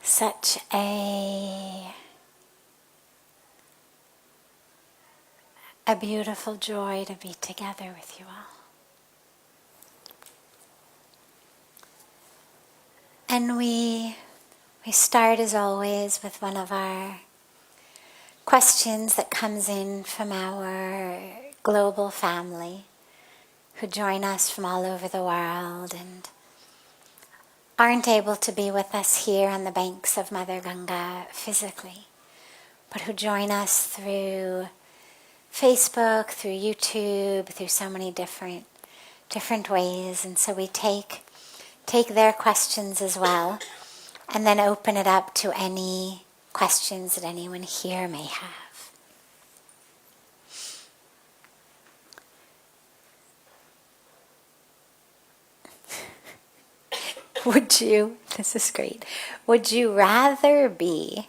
Such a beautiful joy to be together with you all. And we start as always with one of our questions that comes in from our global family who join us from all over the world and aren't able to be with us here on the banks of Mother Ganga physically, but who join us through Facebook, through YouTube, through so many different ways. And so we take their questions as well, and then open it up to any questions that anyone here may have. This is great, would you rather be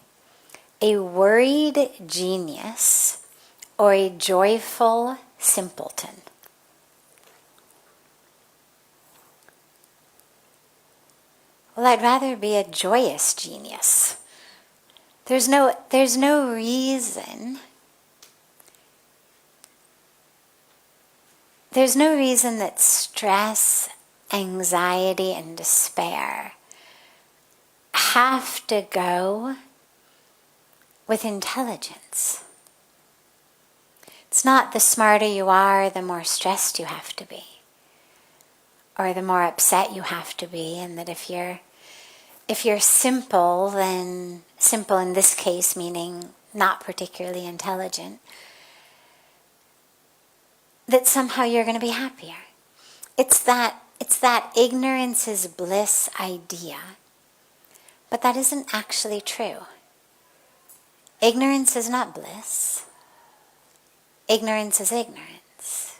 a worried genius or a joyful simpleton? Well, I'd rather be a joyous genius. There's no reason. There's no reason that stress, anxiety, and despair have to go with intelligence. It's not the smarter you are, the more stressed you have to be, or the more upset you have to be, and that if you're simple, then simple in this case meaning not particularly intelligent, that somehow you're going to be happier. It's that ignorance is bliss idea, but that isn't actually true. Ignorance is not bliss. Ignorance is ignorance.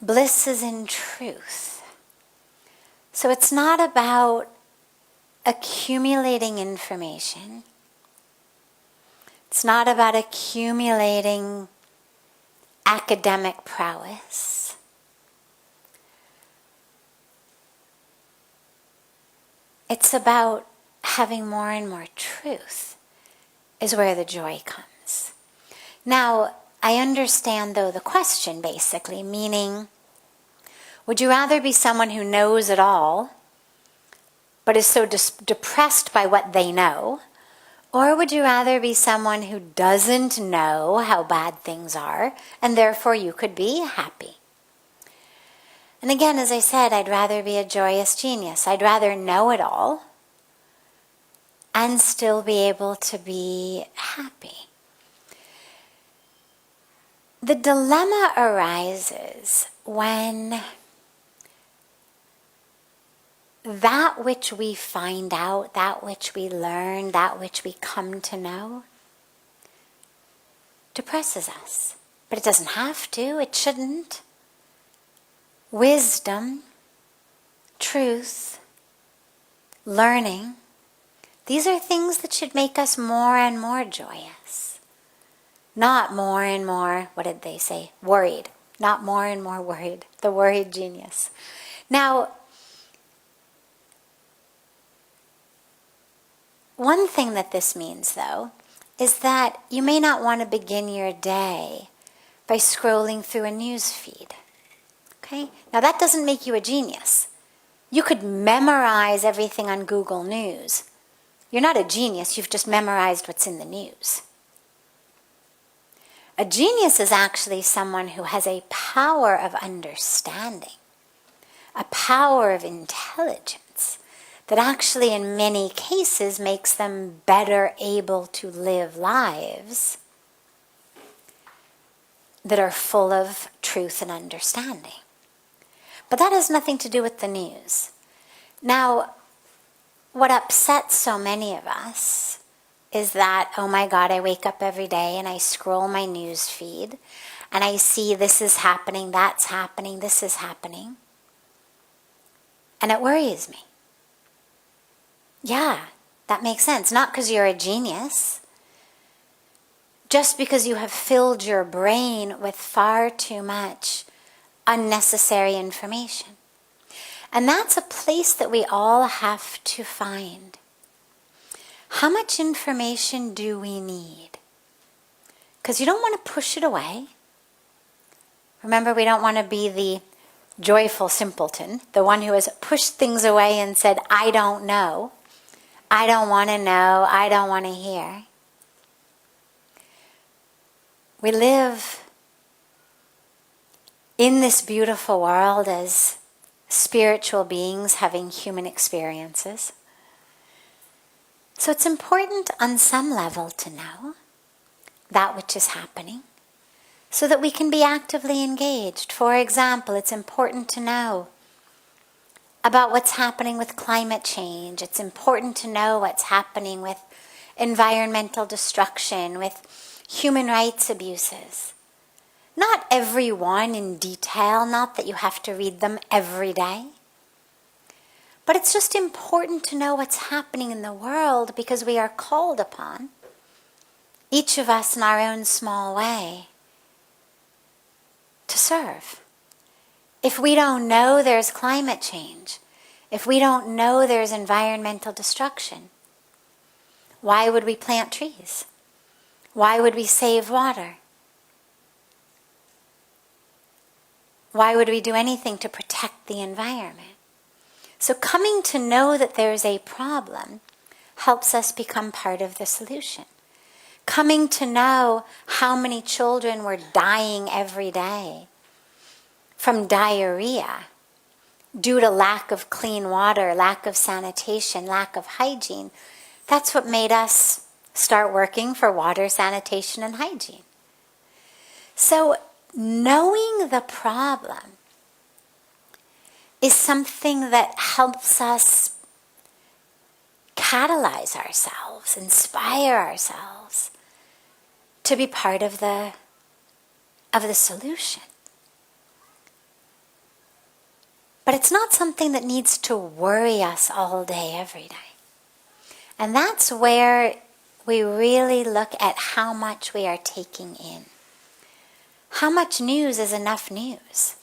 Bliss is in truth. So it's not about accumulating information. It's not about accumulating academic prowess. It's about having more and more truth is where the joy comes. Now, I understand though the question basically, meaning, would you rather be someone who knows it all, but is so depressed by what they know, or would you rather be someone who doesn't know how bad things are, and therefore you could be happy? And again, as I said, I'd rather be a joyous genius. I'd rather know it all and still be able to be happy. The dilemma arises when that which we find out, that which we learn, that which we come to know, depresses us. But it doesn't have to, it shouldn't. Wisdom, truth, learning, these are things that should make us more and more joyous. Not more and more, what did they say? Worried. Not more and more worried. The worried genius. Now, one thing that this means, though, is that you may not want to begin your day by scrolling through a news feed. Okay? Now, that doesn't make you a genius. You could memorize everything on Google News. You're not a genius, you've just memorized what's in the news. A genius is actually someone who has a power of understanding, a power of intelligence, that actually in many cases makes them better able to live lives that are full of truth and understanding. But that has nothing to do with the news. Now, what upsets so many of us is that, oh my God, I wake up every day and I scroll my news feed and I see this is happening, that's happening, this is happening. And it worries me. Yeah, that makes sense. Not because you're a genius. Just because you have filled your brain with far too much unnecessary information. And that's a place that we all have to find. How much information do we need? Because you don't want to push it away. Remember, we don't want to be the joyful simpleton, the one who has pushed things away and said, I don't know. I don't want to know. I don't want to hear. We live in this beautiful world as spiritual beings having human experiences. So it's important on some level to know that which is happening so that we can be actively engaged. For example, it's important to know about what's happening with climate change. It's important to know what's happening with environmental destruction, with human rights abuses. Not every one in detail, not that you have to read them every day. But it's just important to know what's happening in the world because we are called upon, each of us in our own small way, to serve. If we don't know there's climate change, if we don't know there's environmental destruction, why would we plant trees? Why would we save water? Why would we do anything to protect the environment? So coming to know that there is a problem helps us become part of the solution. Coming to know how many children were dying every day from diarrhea due to lack of clean water, lack of sanitation, lack of hygiene, that's what made us start working for water, sanitation, and hygiene. So knowing the problem is something that helps us catalyze ourselves, inspire ourselves to be part of the solution. But it's not something that needs to worry us all day, every day. And that's where we really look at how much we are taking in. How much news is enough news?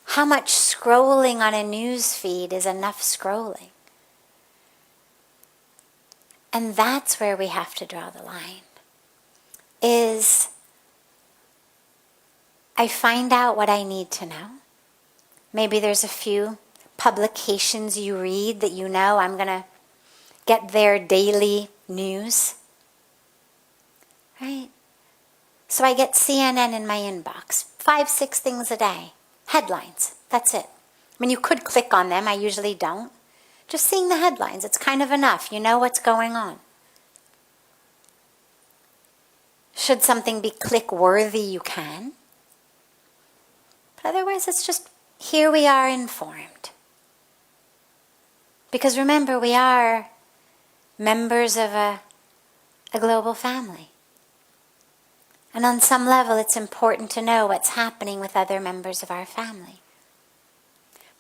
How much scrolling on a news feed is enough scrolling? And that's where we have to draw the line. Is I find out what I need to know. Maybe there's a few publications you read that you know I'm going to get their daily news. Right? So I get CNN in my inbox. 5-6 things a day. Headlines. That's it. I mean, you could click on them. I usually don't. Just seeing the headlines. It's kind of enough. You know what's going on. Should something be click-worthy, you can. But otherwise, it's just, here we are informed. Because remember, we are members of a global family. And on some level, it's important to know what's happening with other members of our family.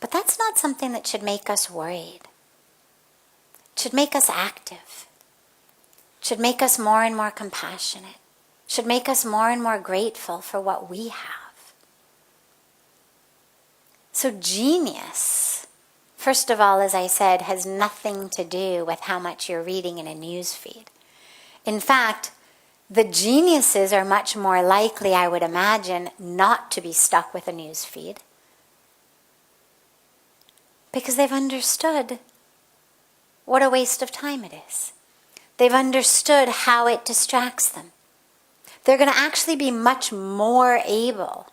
But that's not something that should make us worried. It should make us active. It should make us more and more compassionate. It should make us more and more grateful for what we have. So genius, first of all, as I said, has nothing to do with how much you're reading in a news feed. In fact, the geniuses are much more likely, I would imagine, not to be stuck with a news feed. Because they've understood what a waste of time it is. They've understood how it distracts them. They're going to actually be much more able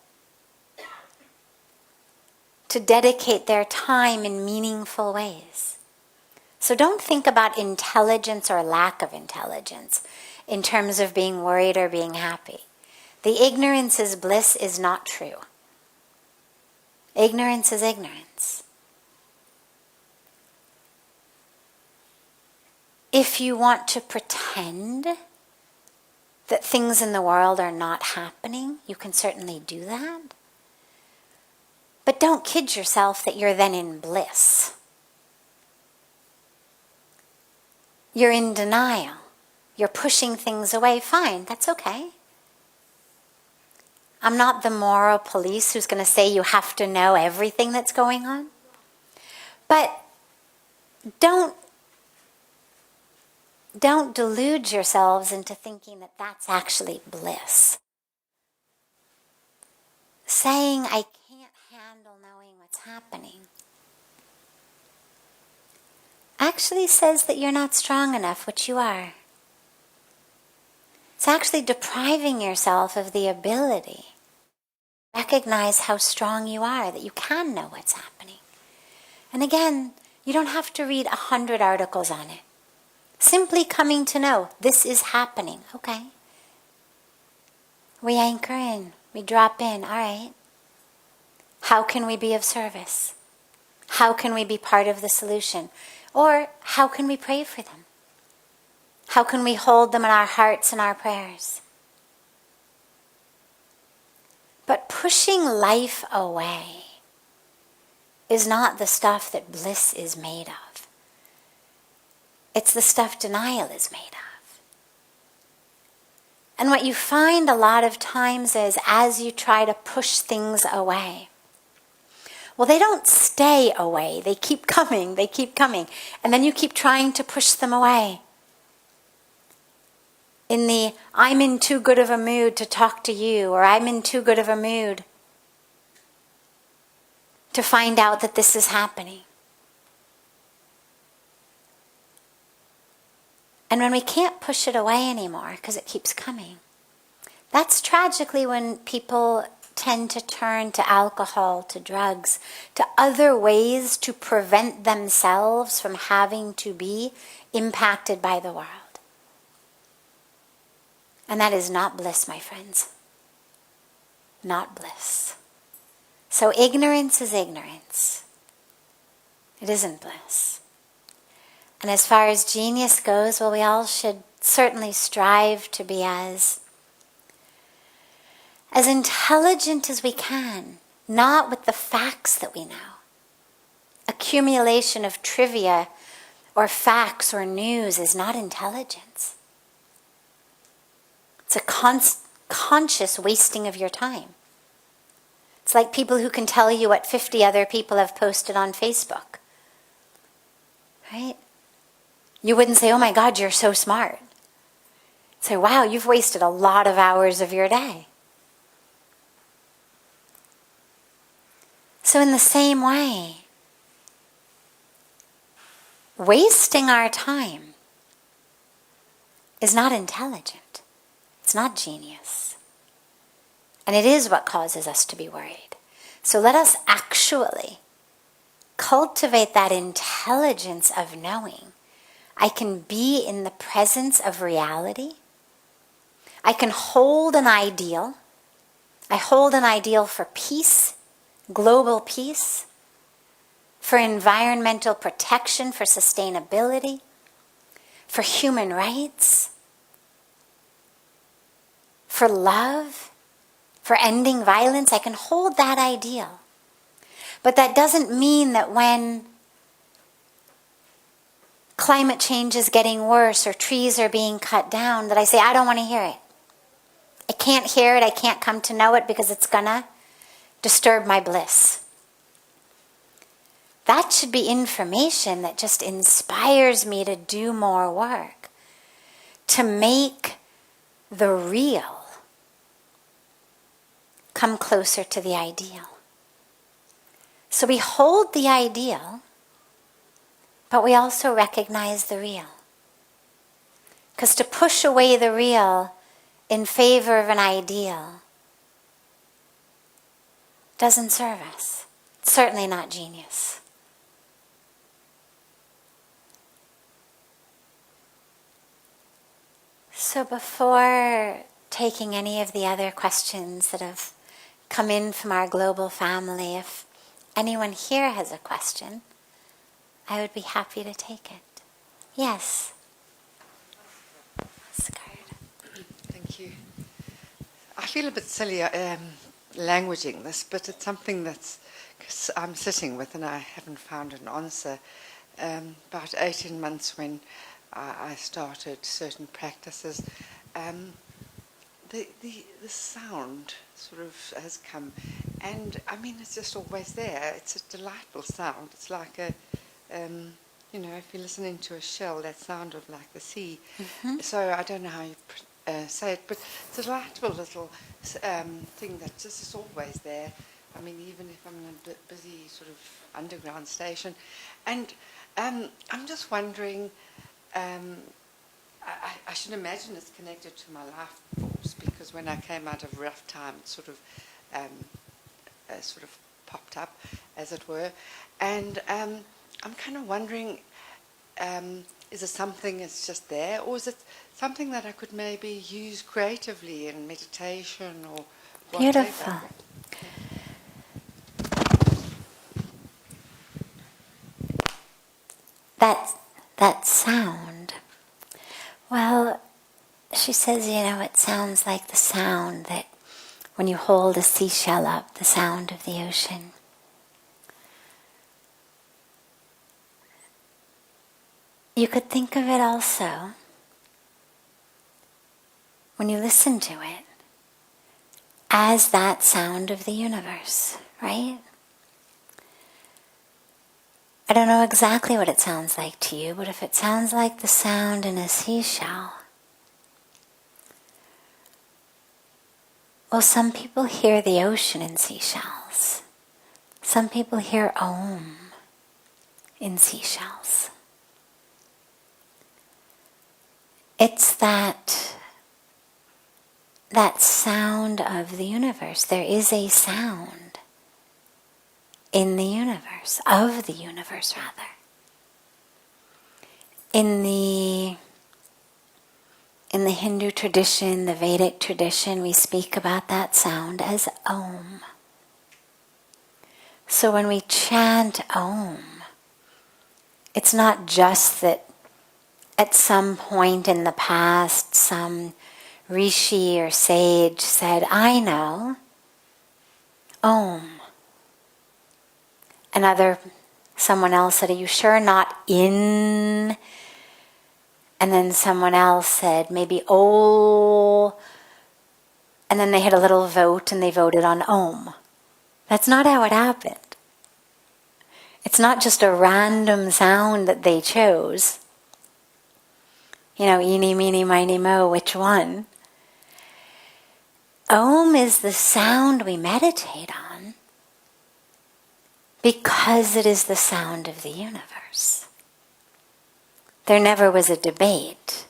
to dedicate their time in meaningful ways. So don't think about intelligence or lack of intelligence in terms of being worried or being happy. The ignorance is bliss is not true. Ignorance is ignorance. If you want to pretend that things in the world are not happening, you can certainly do that. But don't kid yourself that you're then in bliss. You're in denial. You're pushing things away. Fine, that's okay. I'm not the moral police who's going to say you have to know everything that's going on. But don't delude yourselves into thinking that that's actually bliss. Saying, I can't handle knowing what's happening, actually says that you're not strong enough, which you are. It's actually depriving yourself of the ability to recognize how strong you are, that you can know what's happening. And again, you don't have to read 100 articles on it. Simply coming to know, this is happening. Okay. We anchor in. We drop in. All right. How can we be of service? How can we be part of the solution? Or how can we pray for them? How can we hold them in our hearts and our prayers? But pushing life away is not the stuff that bliss is made of. It's the stuff denial is made of. And what you find a lot of times is, as you try to push things away, well, they don't stay away. They keep coming. And then you keep trying to push them away. In the, I'm in too good of a mood to talk to you, or I'm in too good of a mood to find out that this is happening. And when we can't push it away anymore because it keeps coming, that's tragically when people tend to turn to alcohol, to drugs, to other ways to prevent themselves from having to be impacted by the world. And that is not bliss, my friends. Not bliss. So ignorance is ignorance. It isn't bliss. And as far as genius goes, well, we all should certainly strive to be as intelligent as we can, not with the facts that we know. Accumulation of trivia or facts or news is not intelligence. It's a conscious wasting of your time. It's like people who can tell you what 50 other people have posted on Facebook. Right? You wouldn't say, oh my God, you're so smart. Say, wow, you've wasted a lot of hours of your day. So in the same way, wasting our time is not intelligent. It's not genius. And it is what causes us to be worried. So let us actually cultivate that intelligence of knowing. I can be in the presence of reality. I can hold an ideal. I hold an ideal for peace, global peace, for environmental protection, for sustainability, for human rights, for love, for ending violence. I can hold that ideal. But that doesn't mean that when climate change is getting worse or trees are being cut down, that I say, I don't want to hear it. I can't hear it. I can't come to know it because it's going to disturb my bliss. That should be information that just inspires me to do more work, to make the real come closer to the ideal. So we hold the ideal, but we also recognize the real. Because to push away the real in favor of an ideal doesn't serve us. It's certainly not genius. So before taking any of the other questions that have come in from our global family, if anyone here has a question, I would be happy to take it. Yes. Thank you. I feel a bit silly languaging this, but it's something that's, cause I'm sitting with and I haven't found an answer. About 18 months when I started certain practices, the sound sort of has come, and I mean it's just always there. It's a delightful sound. It's like if you're listening to a shell, that sound of like the sea. So I don't know how you say it, but it's a delightful little thing that just is always there. I mean, even if I'm in a busy sort of underground station. And I'm just wondering, I should imagine it's connected to my life force, because when I came out of rough time, it sort of popped up, as it were. And I'm kind of wondering, is it something that's just there, or is it something that I could maybe use creatively in meditation or whatever? Beautiful. That sound. Well, she says, it sounds like the sound that when you hold a seashell up, the sound of the ocean. You could think of it also, when you listen to it, as that sound of the universe, right? I don't know exactly what it sounds like to you, but if it sounds like the sound in a seashell, well, some people hear the ocean in seashells. Some people hear Om in seashells. It's that sound of the universe. There is a sound in the universe, of the universe rather. In the Hindu tradition, the Vedic tradition, we speak about that sound as Om. So when we chant Om, it's not just that at some point in the past some rishi or sage said, I know, Om. Someone else said, are you sure not in? And then someone else said, maybe oh. And then they had a little vote and they voted on Om. That's not how it happened. It's not just a random sound that they chose. Eeny, meeny, miny, mo, which one? Om is the sound we meditate on because it is the sound of the universe. There never was a debate.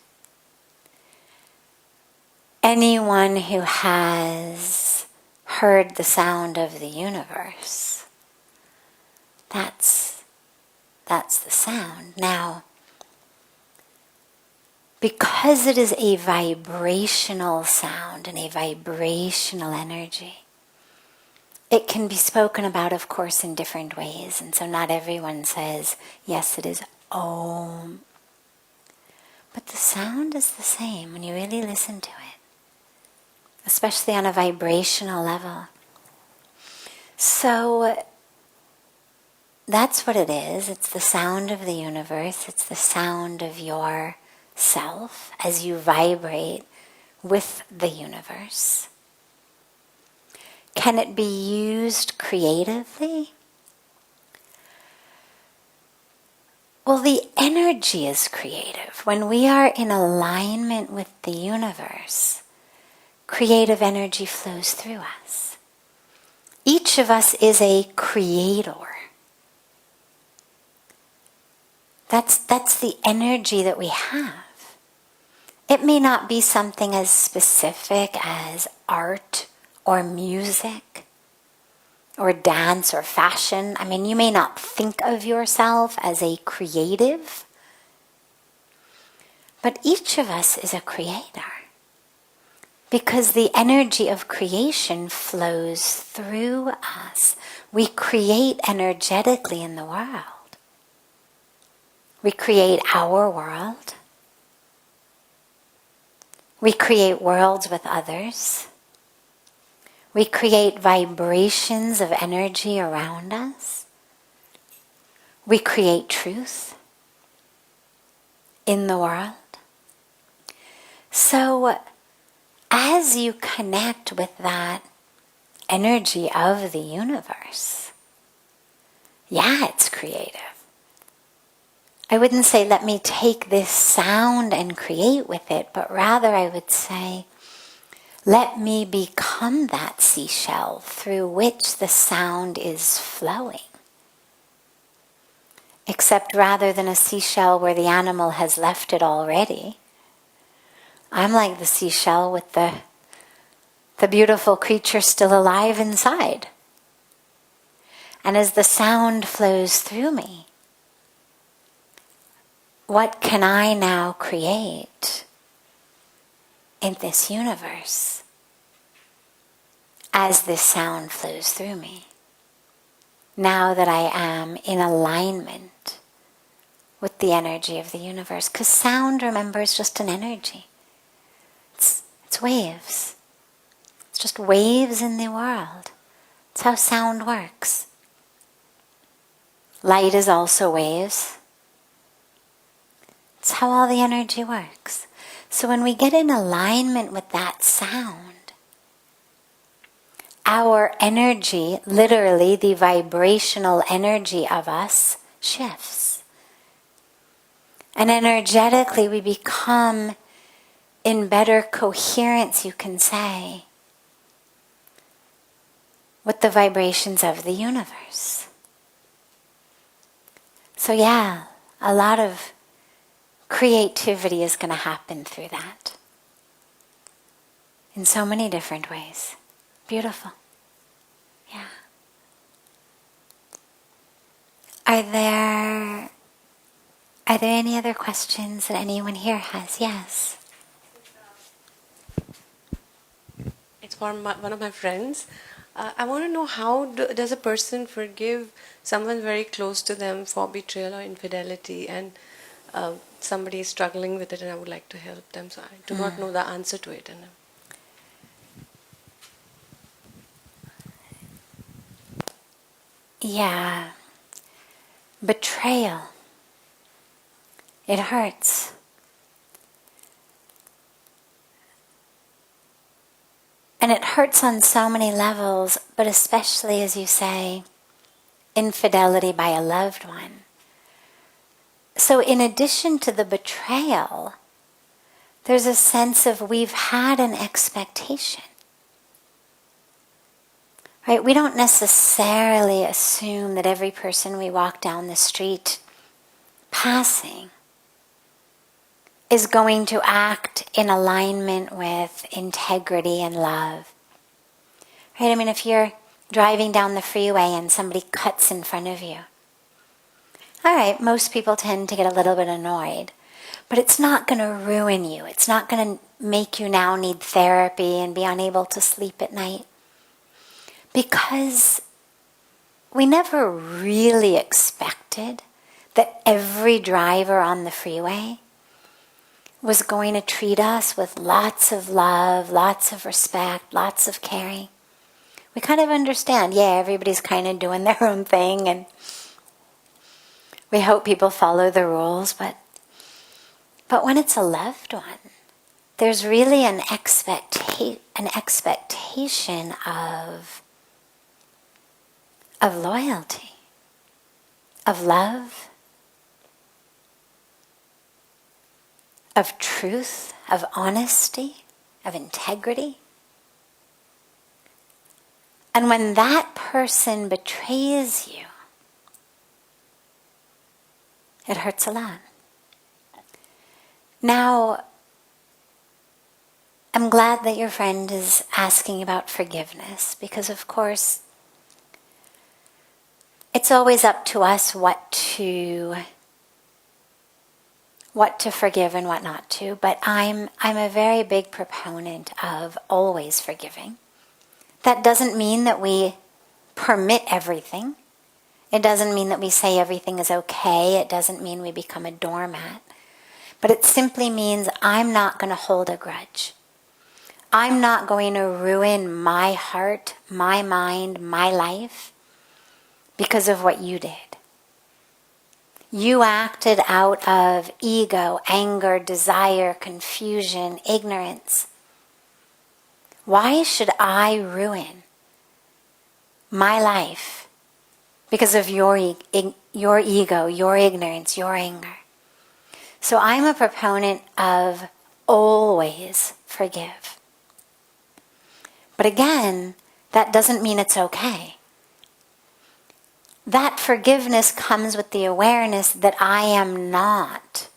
Anyone who has heard the sound of the universe, that's the sound. Now, because it is a vibrational sound and a vibrational energy, it can be spoken about, of course, in different ways. And so not everyone says, yes, it is Om. But the sound is the same when you really listen to it, especially on a vibrational level. So that's what it is. It's the sound of the universe. It's the sound of your self as you vibrate with the universe. Can it be used creatively? Well, the energy is creative. When we are in alignment with the universe, creative energy flows through us. Each of us is a creator. That's the energy that we have. It may not be something as specific as art or music or dance or fashion. I mean, you may not think of yourself as a creative, but each of us is a creator because the energy of creation flows through us. We create energetically in the world. We create our world. We create worlds with others. We create vibrations of energy around us. We create truth in the world. So, as you connect with that energy of the universe, yeah, it's creative. I wouldn't say, let me take this sound and create with it, but rather I would say, let me become that seashell through which the sound is flowing. Except rather than a seashell where the animal has left it already, I'm like the seashell with the beautiful creature still alive inside. And as the sound flows through me, what can I now create in this universe as this sound flows through me? Now that I am in alignment with the energy of the universe. Because sound, remember, is just an energy. It's waves. It's just waves in the world. It's how sound works. Light is also waves. It's how all the energy works. So when we get in alignment with that sound, our energy, literally the vibrational energy of us, shifts. And energetically we become in better coherence, you can say, with the vibrations of the universe. So yeah, a lot of creativity is going to happen through that. In so many different ways. Beautiful. Yeah. Are there any other questions that anyone here has? Yes. It's for one of my friends. I want to know, how does a person forgive someone very close to them for betrayal or infidelity, and somebody is struggling with it and I would like to help them, so I do not know the answer to it. Yeah. Betrayal. It hurts. And it hurts on so many levels, but especially, as you say, infidelity by a loved one. So in addition to the betrayal, there's a sense of we've had an expectation. Right? We don't necessarily assume that every person we walk down the street passing is going to act in alignment with integrity and love. Right? I mean, if you're driving down the freeway and somebody cuts in front of you, all right, most people tend to get a little bit annoyed, but it's not going to ruin you. It's not going to make you now need therapy and be unable to sleep at night. Because we never really expected that every driver on the freeway was going to treat us with lots of love, lots of respect, lots of caring. We kind of understand, yeah, everybody's kind of doing their own thing, and we hope people follow the rules, but when it's a loved one, there's really an expectation of loyalty, of love, of truth, of honesty, of integrity. And when that person betrays you, it hurts a lot. Now, I'm glad that your friend is asking about forgiveness, because of course, it's always up to us what to forgive and what not to, but I'm a very big proponent of always forgiving. That doesn't mean that we permit everything. It doesn't mean that we say everything is okay. It doesn't mean we become a doormat. But it simply means I'm not going to hold a grudge. I'm not going to ruin my heart, my mind, my life because of what you did. You acted out of ego, anger, desire, confusion, ignorance. Why should I ruin my life because of your ego, your ignorance, your anger. So I'm a proponent of always forgive. But again, that doesn't mean it's okay. That forgiveness comes with the awareness that I am not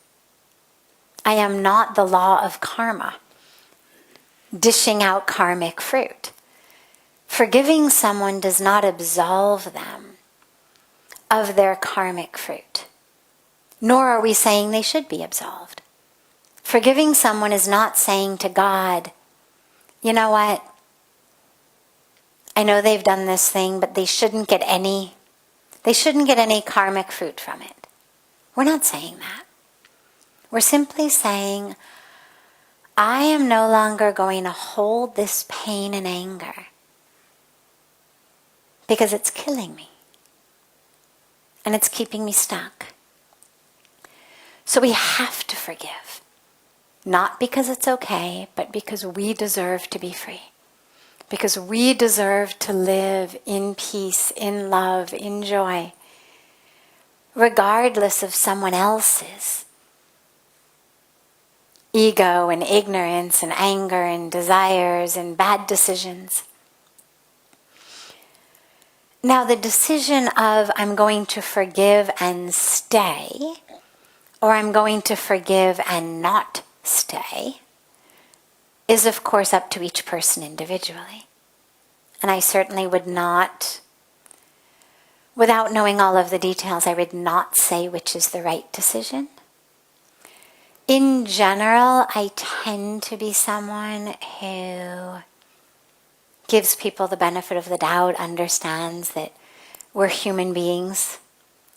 the law of karma, dishing out karmic fruit. Forgiving someone does not absolve them of their karmic fruit, nor are we saying they should be absolved. Forgiving someone is not saying to God, you know what, I know they've done this thing, but they shouldn't get any karmic fruit from it. We're not saying that. We're simply saying, I am no longer going to hold this pain and anger because it's killing me and it's keeping me stuck. So we have to forgive, not because it's okay, but because we deserve to be free. Because we deserve to live in peace, in love, in joy, regardless of someone else's ego and ignorance and anger and desires and bad decisions. Now the decision of I'm going to forgive and stay, or I'm going to forgive and not stay, is of course up to each person individually. And I certainly would not, without knowing all of the details, I would not say which is the right decision. In general, I tend to be someone who gives people the benefit of the doubt, understands that we're human beings.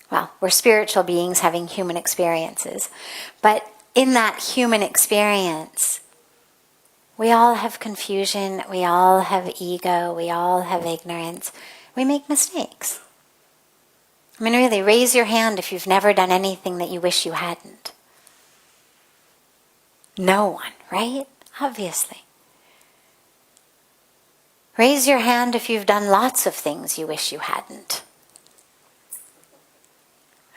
Well, we're spiritual beings having human experiences. But in that human experience, we all have confusion, we all have ego, we all have ignorance. We make mistakes. I mean, really, raise your hand if you've never done anything that you wish you hadn't. No one, right? Obviously. Raise your hand if you've done lots of things you wish you hadn't.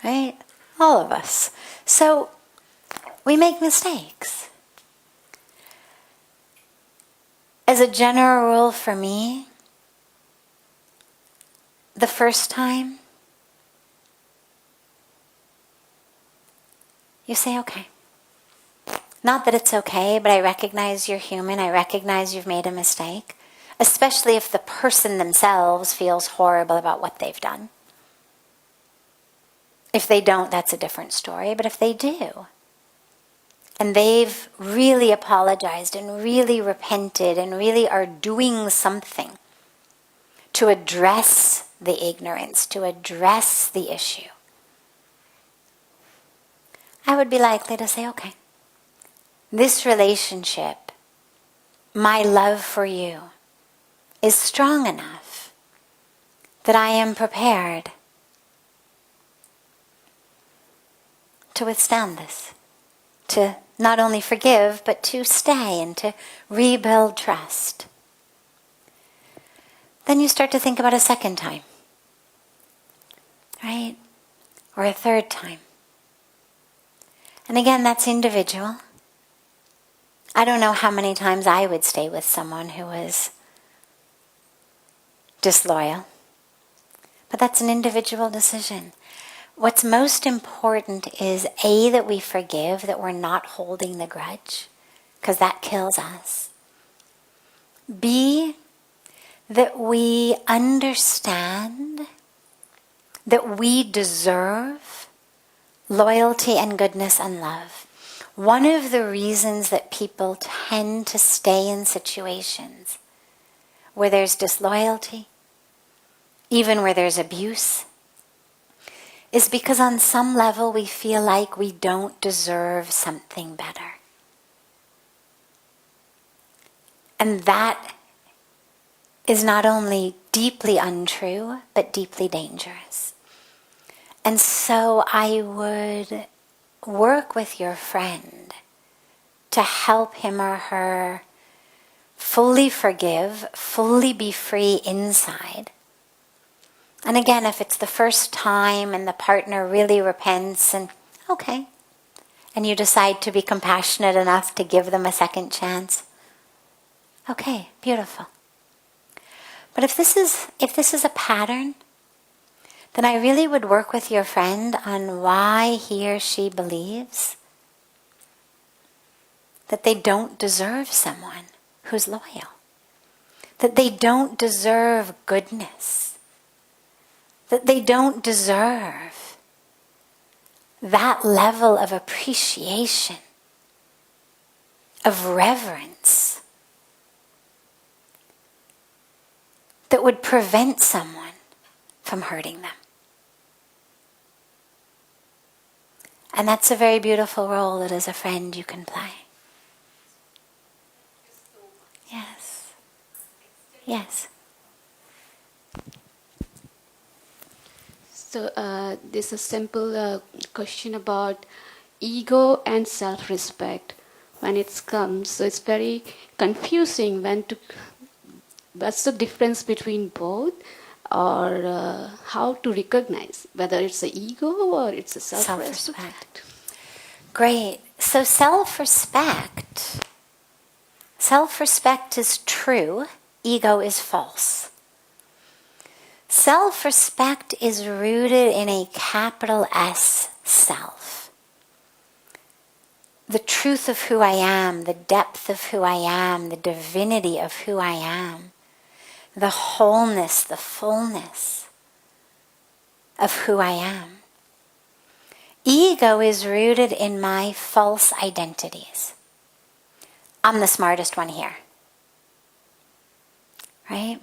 Right? All of us. So, we make mistakes. As a general rule for me, the first time, you say, okay. Not that it's okay, but I recognize you're human. I recognize you've made a mistake, especially if the person themselves feels horrible about what they've done. If they don't, that's a different story. But if they do, and they've really apologized and really repented and really are doing something to address the ignorance, to address the issue, I would be likely to say, okay, this relationship, my love for you, is strong enough that I am prepared to withstand this, to not only forgive, but to stay and to rebuild trust. Then you start to think about a second time, right? Or a third time. And again, that's individual. I don't know how many times I would stay with someone who was disloyal, but that's an individual decision. What's most important is A, that we forgive, that we're not holding the grudge, because that kills us. B, that we understand that we deserve loyalty and goodness and love. One of the reasons that people tend to stay in situations where there's disloyalty, even where there's abuse, is because on some level we feel like we don't deserve something better. And that is not only deeply untrue, but deeply dangerous. And so I would work with your friend to help him or her fully forgive, fully be free inside, And again, if it's the first time and the partner really repents and, okay, and you decide to be compassionate enough to give them a second chance, okay, beautiful. But if this is a pattern, then I really would work with your friend on why he or she believes that they don't deserve someone who's loyal, that they don't deserve goodness, that they don't deserve that level of appreciation, of reverence, that would prevent someone from hurting them. And that's a very beautiful role that as a friend you can play. Yes. Yes. So this is a simple question about ego and self-respect when it comes. So it's very confusing what's the difference between both, or how to recognize whether it's the ego or it's a self-respect. Great. So self-respect is true, ego is false. Self-respect is rooted in a capital S self. The truth of who I am, the depth of who I am, the divinity of who I am, the wholeness, the fullness of who I am. Ego is rooted in my false identities. I'm the smartest one here. Right?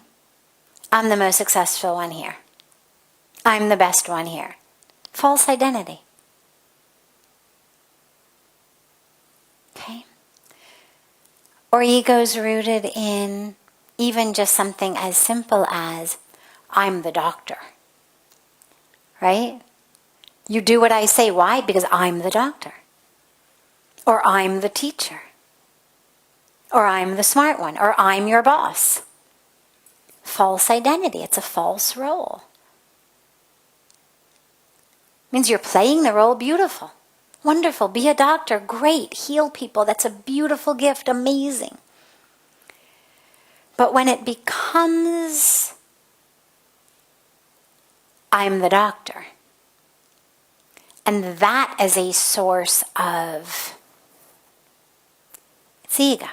I'm the most successful one here. I'm the best one here. False identity. Okay? Or ego's rooted in even just something as simple as, I'm the doctor. Right? You do what I say. Why? Because I'm the doctor. Or I'm the teacher. Or I'm the smart one. Or I'm your boss. False identity. It's a false role. Means you're playing the role beautiful. Wonderful. Be a doctor. Great. Heal people. That's a beautiful gift. Amazing. But when it becomes, I'm the doctor, and that is a source of, it's ego.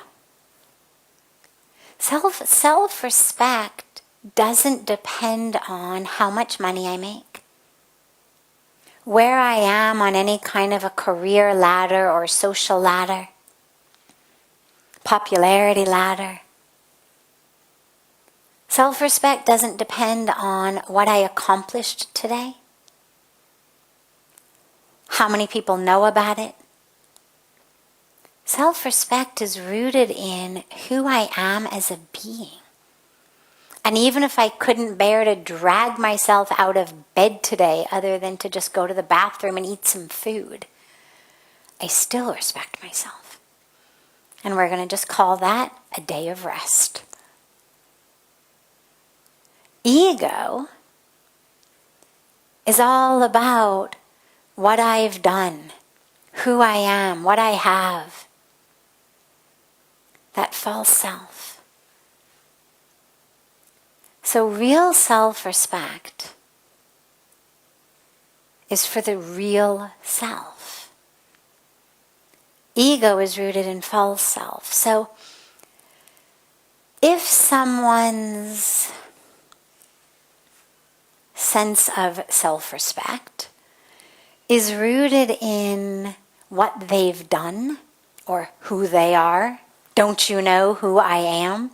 Self-respect doesn't depend on how much money I make, where I am on any kind of a career ladder or social ladder, popularity ladder. Self-respect doesn't depend on what I accomplished today, how many people know about it. Self-respect is rooted in who I am as a being. And even if I couldn't bear to drag myself out of bed today other than to just go to the bathroom and eat some food, I still respect myself. And we're going to just call that a day of rest. Ego is all about what I've done, who I am, what I have. That false self. So real self-respect is for the real self. Ego is rooted in false self. So if someone's sense of self-respect is rooted in what they've done or who they are, don't you know who I am?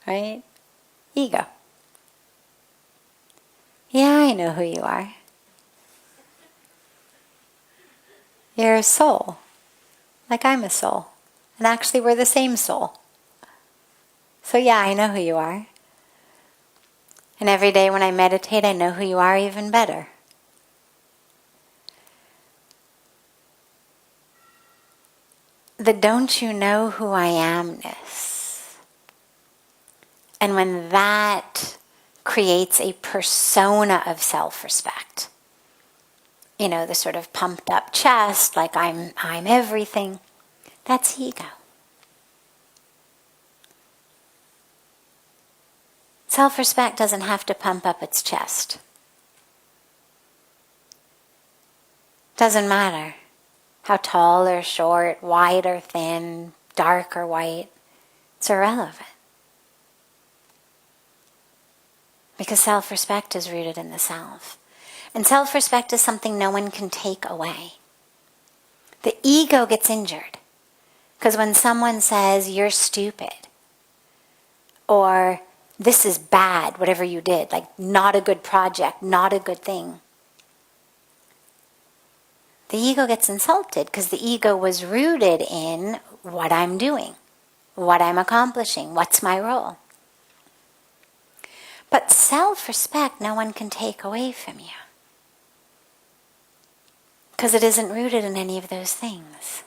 Right? Ego. Yeah, I know who you are. You're a soul, like I'm a soul. And actually we're the same soul. So yeah, I know who you are. And every day when I meditate, I know who you are even better. The don't you know who I amness. And when that creates a persona of self-respect. You know, the sort of pumped up chest, like I'm everything. That's ego. Self-respect doesn't have to pump up its chest. Doesn't matter how tall or short, wide or thin, dark or white. It's irrelevant. Because self-respect is rooted in the self. And self-respect is something no one can take away. The ego gets injured. Because when someone says, you're stupid, or this is bad, whatever you did, like not a good project, not a good thing, the ego gets insulted because the ego was rooted in what I'm doing, what I'm accomplishing, what's my role. But self-respect no one can take away from you because it isn't rooted in any of those things.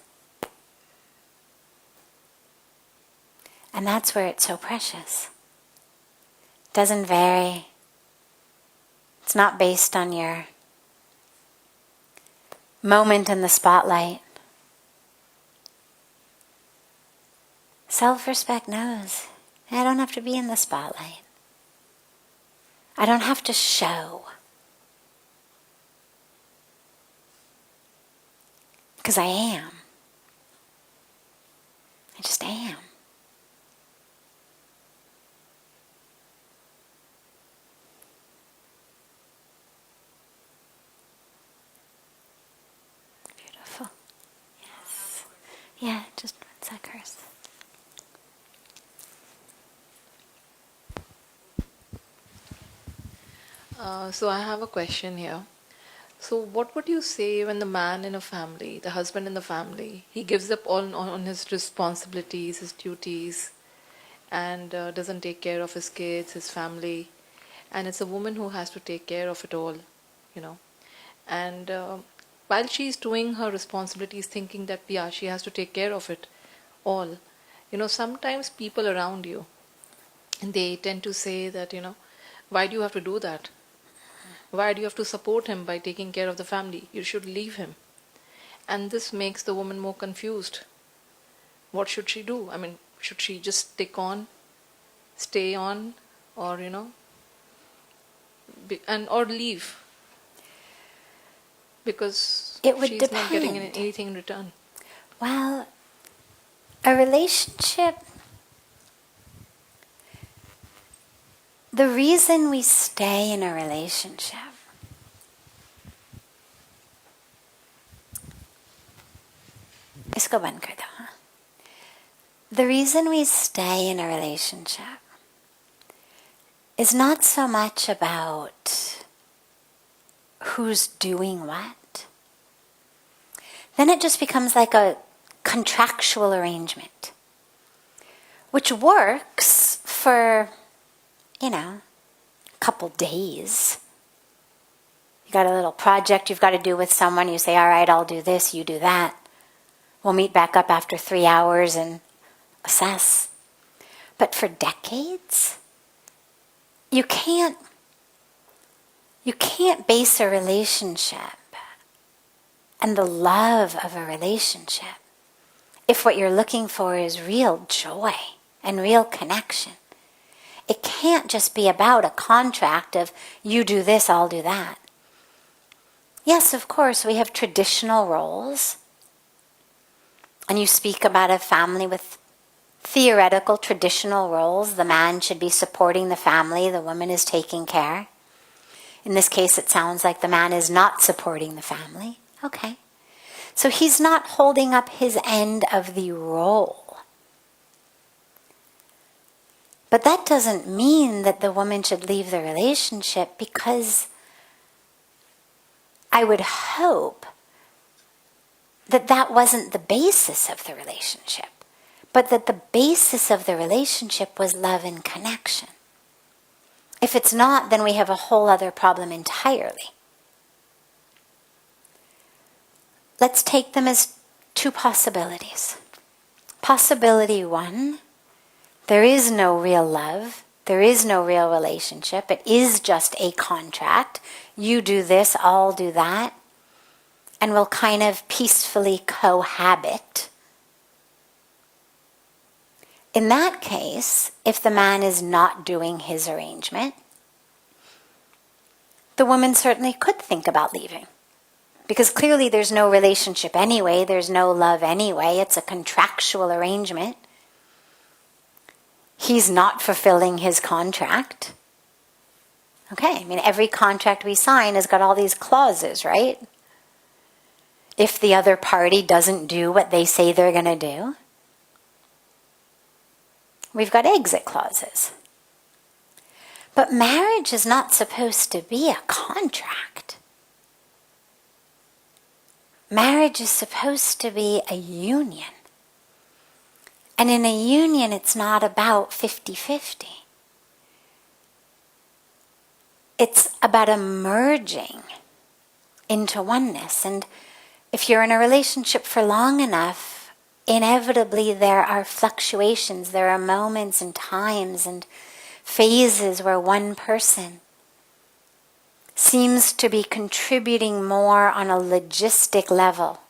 And that's where it's so precious. It doesn't vary. It's not based on your moment in the spotlight. Self-respect knows I don't have to be in the spotlight. I don't have to show. Because I am. I just am. Beautiful. Yes. Yeah, just one sec, Chris. So I have a question here. So what would you say when the man in a family, the husband in the family, he gives up on his responsibilities, his duties, and doesn't take care of his kids, his family, and it's a woman who has to take care of it all, you know. And while she's doing her responsibilities, thinking that, yeah, she has to take care of it all, you know, sometimes people around you, they tend to say that, you know, why do you have to do that? Why do you have to support him by taking care of the family? You should leave him. And this makes the woman more confused. What should she do? I mean, should she just stick on, stay on, or, you know, or leave? Because it would she's depend. not getting anything in return. Well, a relationship, the reason we stay in a relationship इसको बंद कर दो, हाँ? The reason we stay in a relationship is not so much about who's doing what. Then it just becomes like a contractual arrangement, which works for, you know, a couple days. You got a little project you've got to do with someone. You say, all right, I'll do this, you do that. We'll meet back up after 3 hours and assess. But for decades, you can't base a relationship and the love of a relationship if what you're looking for is real joy and real connection. It can't just be about a contract of you do this, I'll do that. Yes, of course, we have traditional roles. And you speak about a family with theoretical traditional roles. The man should be supporting the family, the woman is taking care. In this case, it sounds like the man is not supporting the family. Okay. So he's not holding up his end of the role. But that doesn't mean that the woman should leave the relationship, because I would hope that that wasn't the basis of the relationship, but that the basis of the relationship was love and connection. If it's not, then we have a whole other problem entirely. Let's take them as two possibilities. Possibility one, there is no real love There is no real relationship. It is just a contract. You do this, I'll do that. And we'll kind of peacefully cohabit. In that case, if the man is not doing his arrangement, the woman certainly could think about leaving. Because clearly there's no relationship anyway, there's no love anyway, it's a contractual arrangement. He's not fulfilling his contract. Okay, I mean, every contract we sign has got all these clauses, right? If the other party doesn't do what they say they're going to do, we've got exit clauses. But marriage is not supposed to be a contract. Marriage is supposed to be a union. And in a union, it's not about 50-50. It's about a merging into oneness. And if you're in a relationship for long enough, inevitably there are fluctuations, there are moments and times and phases where one person seems to be contributing more on a logistic level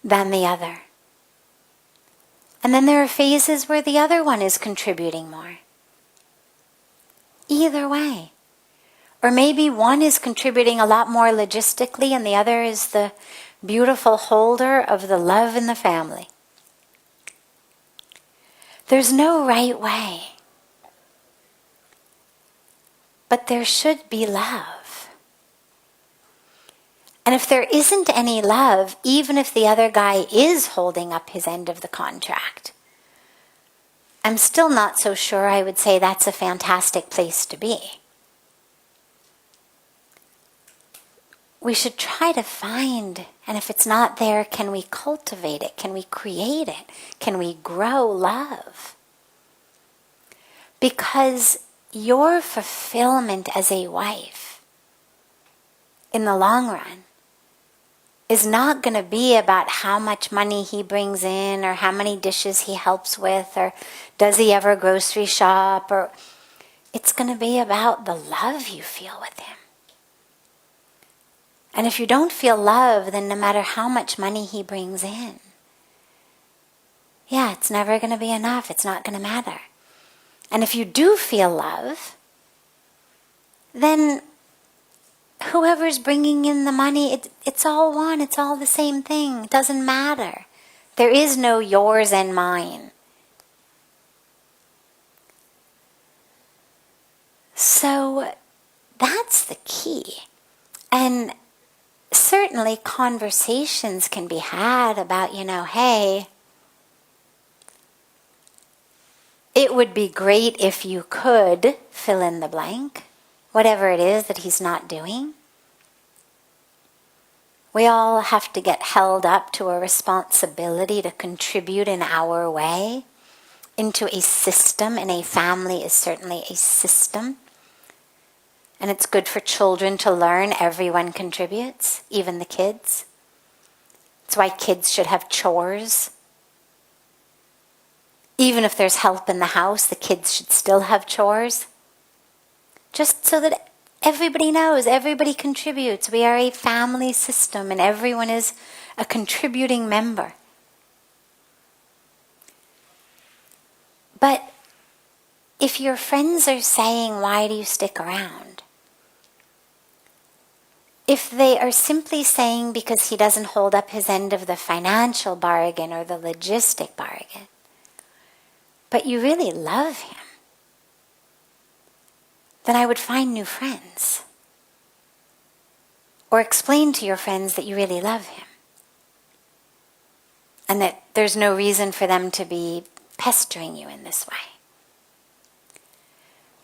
than the other. And then there are phases where the other one is contributing more. Either way. Or maybe one is contributing a lot more logistically and the other is the beautiful holder of the love in the family. There's no right way. But there should be love. And if there isn't any love, even if the other guy is holding up his end of the contract, I'm still not so sure I would say that's a fantastic place to be. We should try to find, and if it's not there, can we cultivate it? Can we create it? Can we grow love? Because your fulfillment as a wife, in the long run, is not going to be about how much money he brings in or how many dishes he helps with or does he ever grocery shop, or it's going to be about the love you feel with him. And if you don't feel love, then no matter how much money he brings in, yeah, it's never going to be enough. It's not going to matter. And if you do feel love, then whoever's bringing in the money, it's all one. It's all the same thing. It doesn't matter. There is no yours and mine. So that's the key. And certainly conversations can be had about, hey, it would be great if you could fill in the blank, whatever it is that he's not doing. We all have to get held up to a responsibility to contribute in our way into a system, and a family is certainly a system. And it's good for children to learn everyone contributes, even the kids. It's why kids should have chores. Even if there's help in the house, the kids should still have chores. Just so that everybody knows, everybody contributes. We are a family system and everyone is a contributing member. But if your friends are saying, why do you stick around? If they are simply saying because he doesn't hold up his end of the financial bargain or the logistic bargain, but you really love him, then I would find new friends. Or explain to your friends that you really love him. And that there's no reason for them to be pestering you in this way.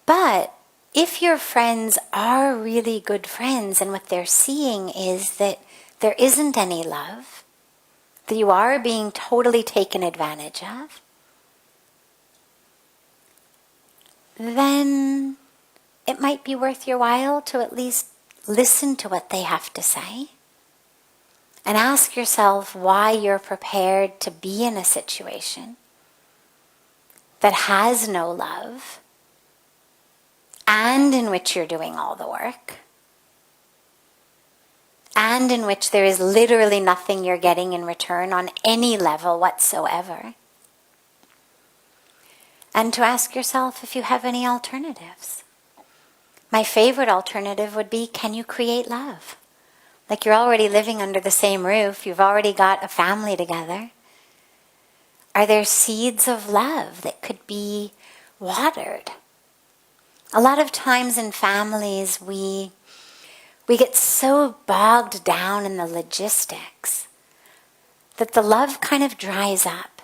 But if your friends are really good friends and what they're seeing is that there isn't any love, that you are being totally taken advantage of, then it might be worth your while to at least listen to what they have to say and ask yourself why you're prepared to be in a situation that has no love, and in which you're doing all the work, and in which there is literally nothing you're getting in return on any level whatsoever. And to ask yourself if you have any alternatives. My favorite alternative would be, can you create love? Like you're already living under the same roof, you've already got a family together. Are there seeds of love that could be watered? A lot of times in families we get so bogged down in the logistics that the love kind of dries up.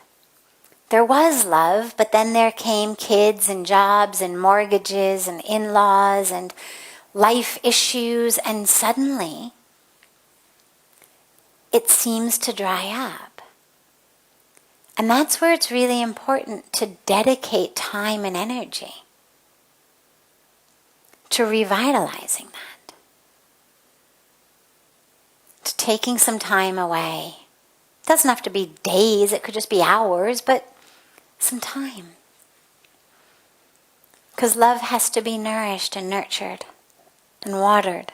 There was love, but then there came kids and jobs and mortgages and in-laws and life issues, and suddenly it seems to dry up. And that's where it's really important to dedicate time and energy to revitalizing that. To taking some time away. It doesn't have to be days, it could just be hours, but some time. Because love has to be nourished and nurtured and watered.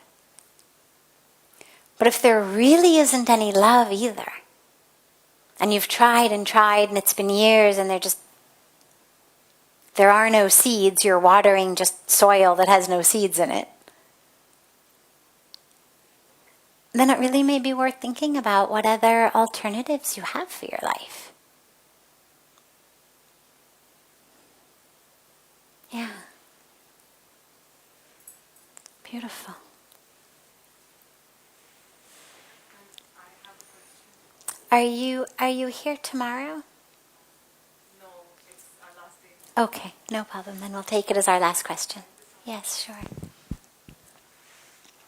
But if there really isn't any love either, and you've tried and it's been years and there are no seeds, you're watering just soil that has no seeds in it, then it really may be worth thinking about what other alternatives you have for your life. Yeah. Beautiful. Are you here tomorrow? No, it's our last day. Okay, no problem. Then we'll take it as our last question. Yes, sure.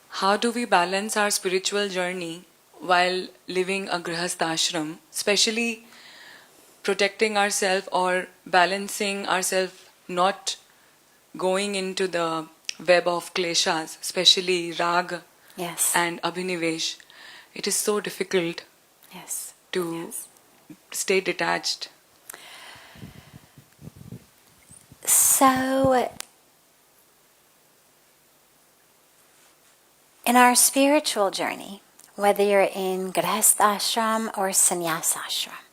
How do we balance our spiritual journey while living a grihastha ashram, especially protecting ourselves or balancing ourselves, not going into the web of kleshas, especially rag Yes. and abhinivesh? It is so difficult Yes. to stay detached. So, in our spiritual journey, whether you're in grihastha ashram or sannyasa ashram,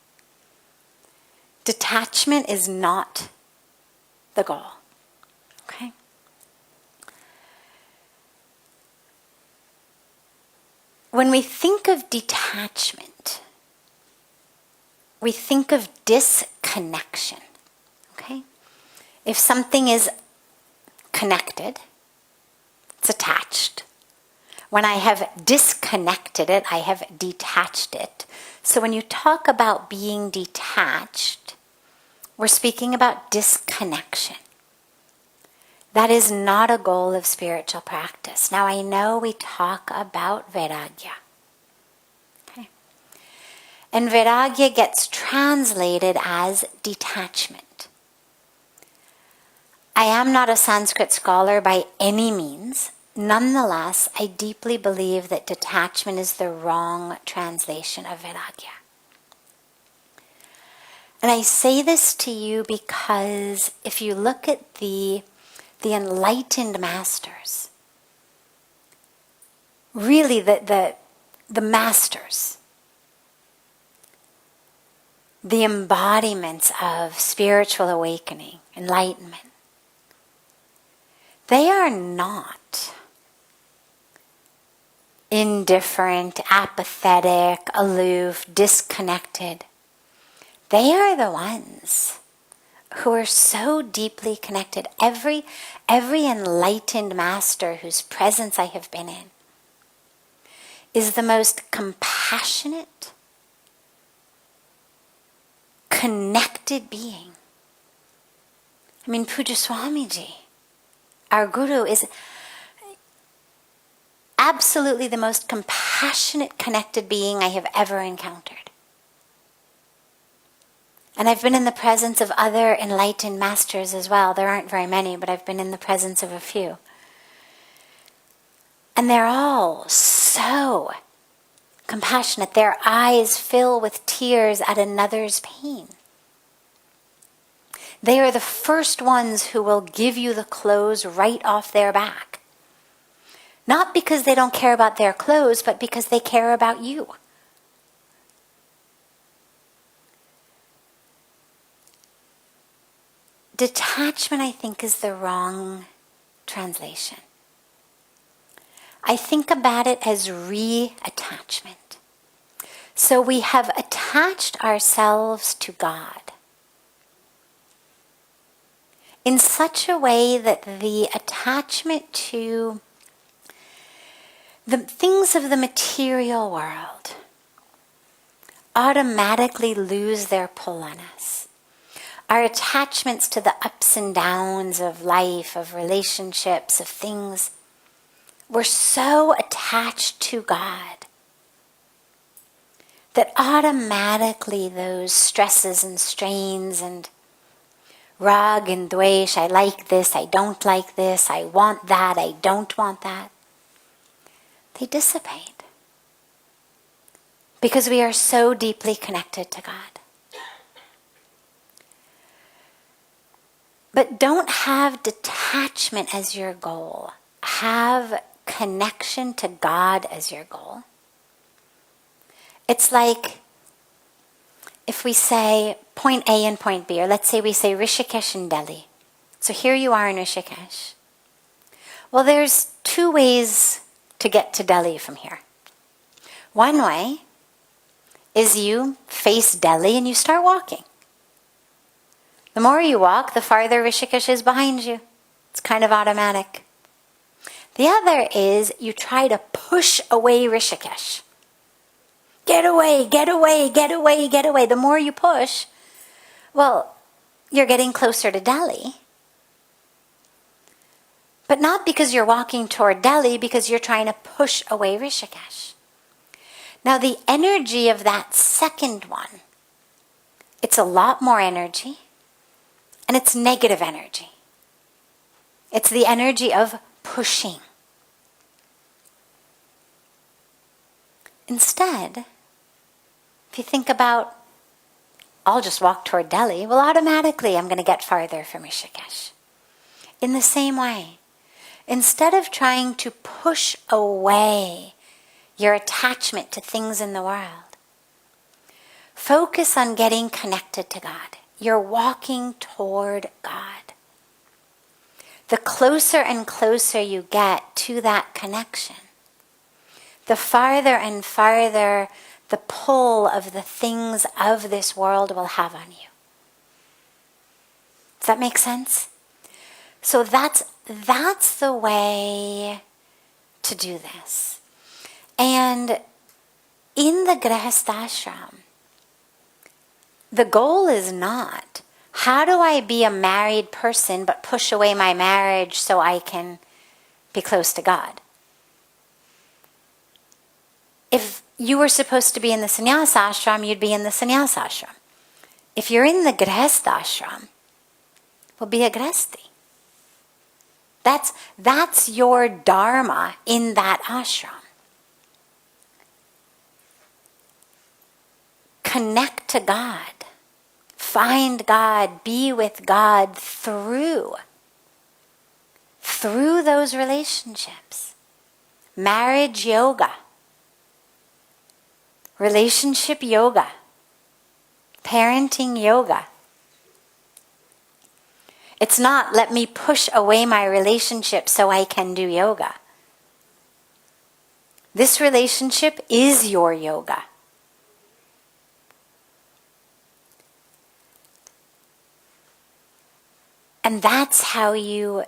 detachment is not the goal. Okay? When we think of detachment, we think of disconnection. Okay? If something is connected, it's attached. When I have disconnected it, I have detached it. So when you talk about being detached, we're speaking about disconnection. That is not a goal of spiritual practice. Now I know we talk about vairagya. Okay? And vairagya gets translated as detachment. I am not a Sanskrit scholar by any means. Nonetheless, I deeply believe that detachment is the wrong translation of vairagya. And I say this to you because if you look at the enlightened masters, really the masters, the embodiments of spiritual awakening, enlightenment, they are not indifferent, apathetic, aloof, disconnected. They are the ones who are so deeply connected. Every enlightened master whose presence I have been in is the most compassionate, connected being. I mean, Pujya Swamiji, our guru, is absolutely the most compassionate, connected being I have ever encountered. And I've been in the presence of other enlightened masters as well. There aren't very many, but I've been in the presence of a few. And they're all so compassionate. Their eyes fill with tears at another's pain. They are the first ones who will give you the clothes right off their back. Not because they don't care about their clothes, but because they care about you. Detachment, I think, is the wrong translation. I think about it as reattachment. So we have attached ourselves to God in such a way that the attachment to the things of the material world automatically lose their pull on us. Our attachments to the ups and downs of life, of relationships, of things, we're so attached to God that automatically those stresses and strains and rag and dvesh, I like this, I don't like this, I want that, I don't want that, they dissipate. Because we are so deeply connected to God. But don't have detachment as your goal. Have connection to God as your goal. It's like if we say point A and point B, or let's say we say Rishikesh and Delhi. So here you are in Rishikesh. Well, there's two ways to get to Delhi from here. One way is you face Delhi and you start walking. The more you walk, the farther Rishikesh is behind you. It's kind of automatic. The other is you try to push away Rishikesh. Get away, get away, get away, get away. The more you push, well, you're getting closer to Delhi. But not because you're walking toward Delhi, because you're trying to push away Rishikesh. Now the energy of that second one, it's a lot more energy, and it's negative energy. It's the energy of pushing. Instead, if you think about, I'll just walk toward Delhi, well, automatically I'm going to get farther from Rishikesh. In the same way, instead of trying to push away your attachment to things in the world, focus on getting connected to God. You're walking toward God. The closer and closer you get to that connection, the farther and farther the pull of the things of this world will have on you. Does that make sense? So that's the way to do this. And in the Grihasthashram, the goal is not, how do I be a married person but push away my marriage so I can be close to God? If you were supposed to be in the sannyasa ashram, you'd be in the sannyasa ashram. If you're in the grihastha ashram, well, be a grihasthi. That's your dharma in that ashram. Connect to God. Find God. Be with God through those relationships. Marriage yoga. Relationship yoga. Parenting yoga. It's not, let me push away my relationship so I can do yoga. This relationship is your yoga. And that's how you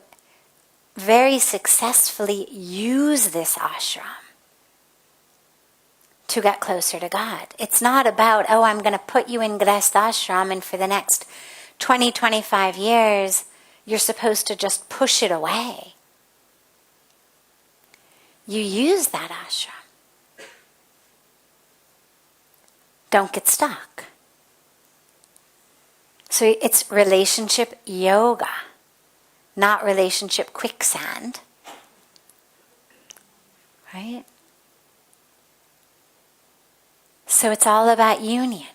very successfully use this ashram to get closer to God. It's not about, oh, I'm going to put you in Grihastha ashram and for the next 20, 25 years, you're supposed to just push it away. You use that ashram. Don't get stuck. So it's relationship yoga, not relationship quicksand. Right? So it's all about union.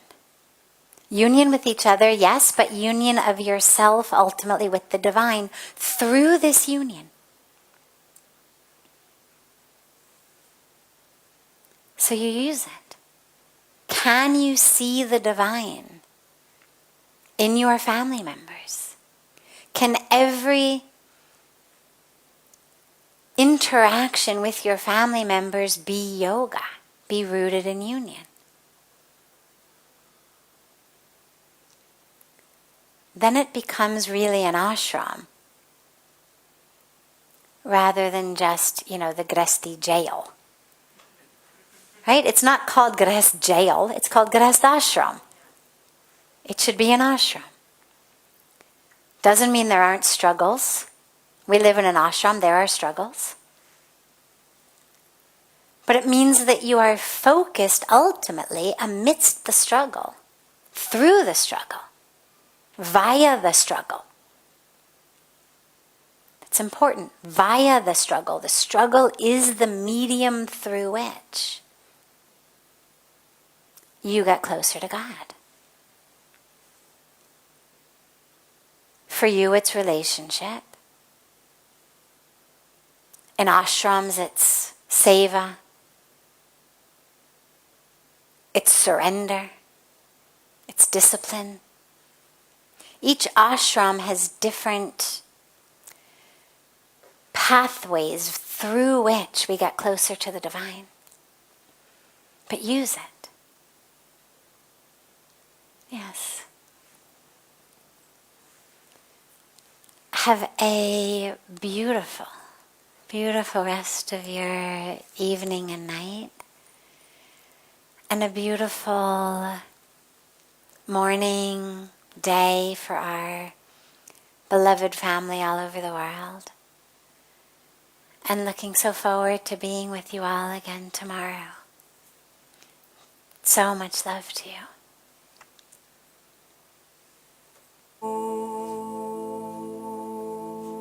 Union with each other, yes, but union of yourself ultimately with the divine through this union. So you use it. Can you see the divine in your family members? Can every interaction with your family members be yoga, be rooted in union? Then it becomes really an ashram rather than just, the Grihasti jail. Right? It's not called Grihast jail, it's called Grihast ashram. It should be an ashram. Doesn't mean there aren't struggles. We live in an ashram, there are struggles. But it means that you are focused ultimately amidst the struggle, through the struggle, via the struggle. It's important. Via the struggle. The struggle is the medium through which you get closer to God. For you, it's relationship. In ashrams, it's seva. It's surrender. It's discipline. Each ashram has different pathways through which we get closer to the divine. But use it. Yes. Have a beautiful, beautiful rest of your evening and night. And a beautiful morning, day for our beloved family all over the world. And looking so forward to being with you all again tomorrow. So much love to you.